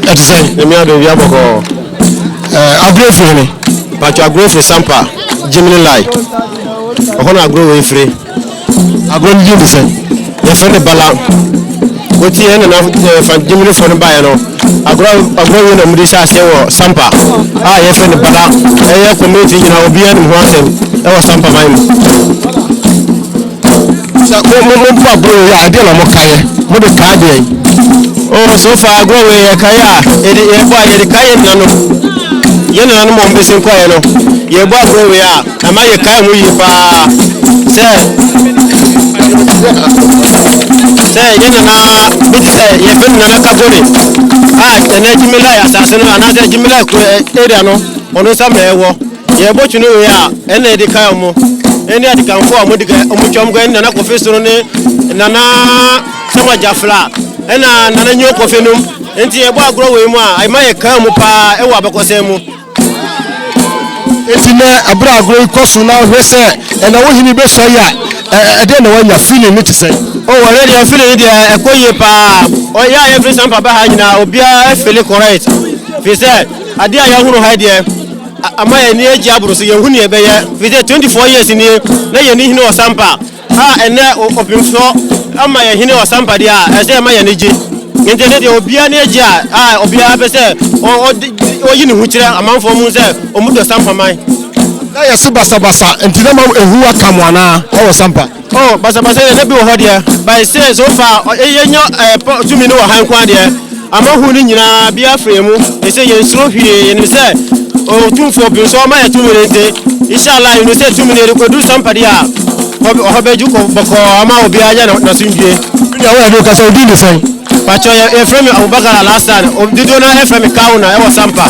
Ati say emi ado wi aboko agrofre Pacho agrofre Sampa Jimmy Lai Ohono agro free agro ni di say ya fere Bala Woti ene na fa Jimmy for no buy no agro we na mudi sa se wo Sampa ya fere Bala ya community nyina obi ene ho asem e wo Sampa man sa mo pa bro ya de na mo kaye mo de ka de oh so far agro we ya kaya e bo ya de kaya na no ye na no mo mbesin kwa ye no ye bo agro we ya ama ye kaya mu yi pa se ye na biti se ye fe na ka bore ene Jimmy Lai asase no ana se Jimmy Lai ko area no ono sa me wo ye bo tunu we ya ene de kaya mo ene adi kan fo amodi ga omuchom ga ene na ko fe soro ne nana sama jafla ena nana nyo ko fe num enti ye bo agro we mu a ai ma ye kaya mu pa e wo abekose mu enti na abra agro ko so na hwese ena wo hini be so ya de na wanya feeling ni say oh already I feeling it ekoye pa oh yeah every Sampa ba ha nyina obia e feel correct fi say ade ya hunu ha de ama ye ni eji aburu so ye hunu e be ye fi say 24 years ni na ye ni hini o Sampa ene opemsuo ama ye hini o Sampa de e say ama ye ni ji nte de obia ni eji obia be say o yi ni hu kire amanfo mu say o mu do Sampa man na ya se basa enti na ma ehu akamwana o Sampa oh basa ye be ho de by say so far yenyo tumi no han kwa de ama hu ni nyina bia fremu e say ye nsuro hwie ye ni say Otumfuo bi so ma ye tumi rente inshallah you say tumi ne ko do Sampa de a ho be ju ko boko ama obi anya na sundue ya wa do ka so di ni say pacho ye frame Abubakar last time dido na e frame kauna e wo Sampa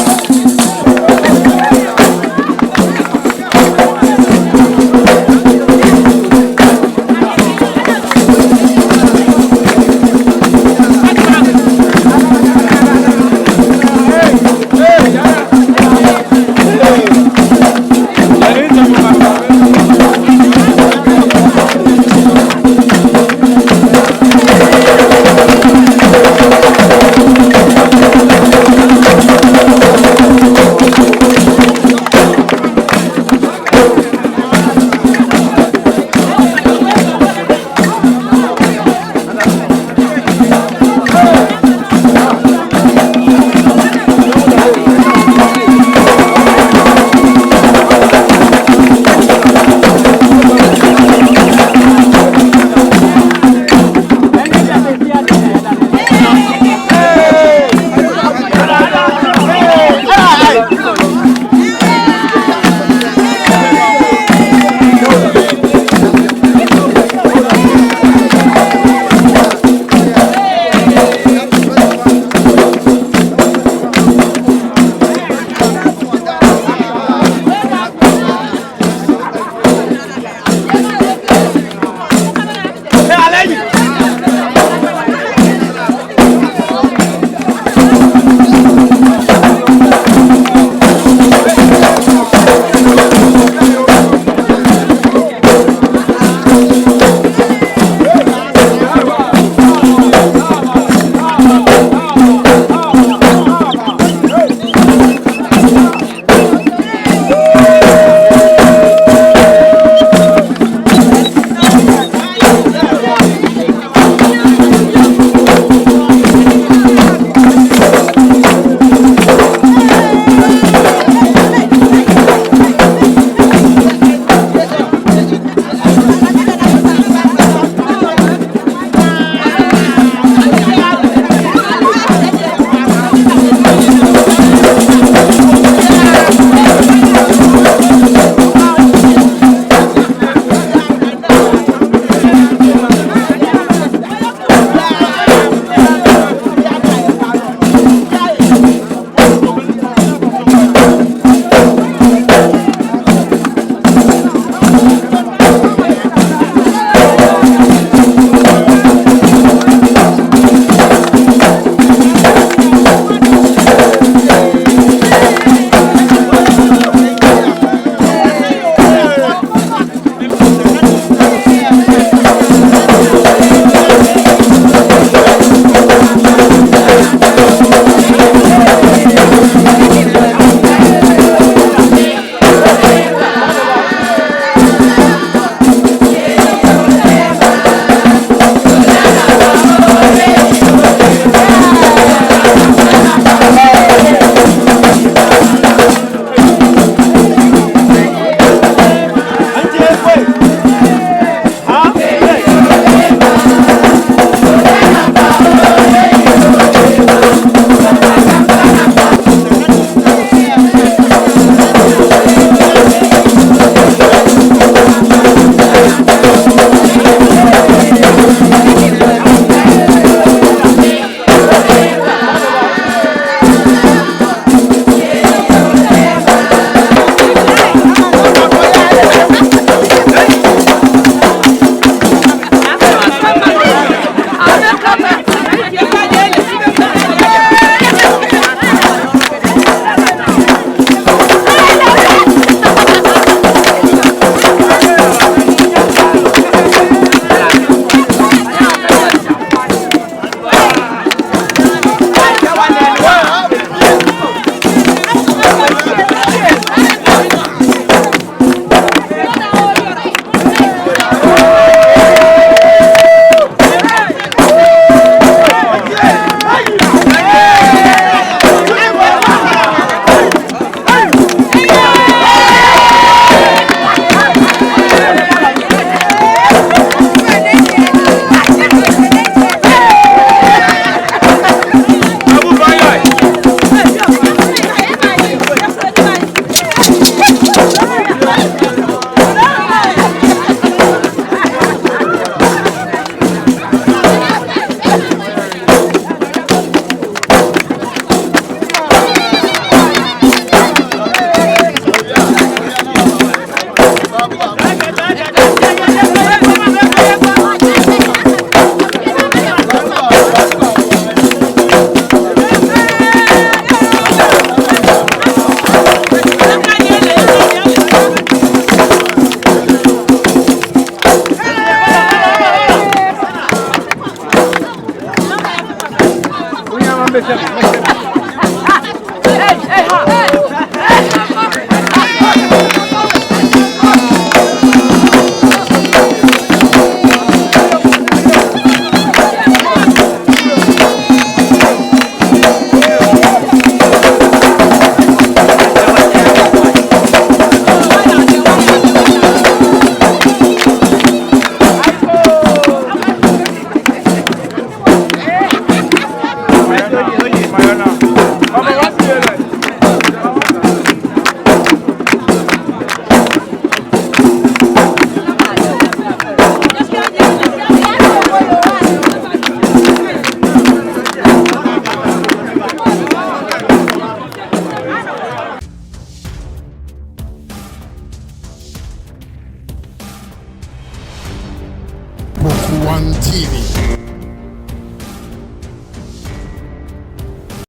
Poku One TV.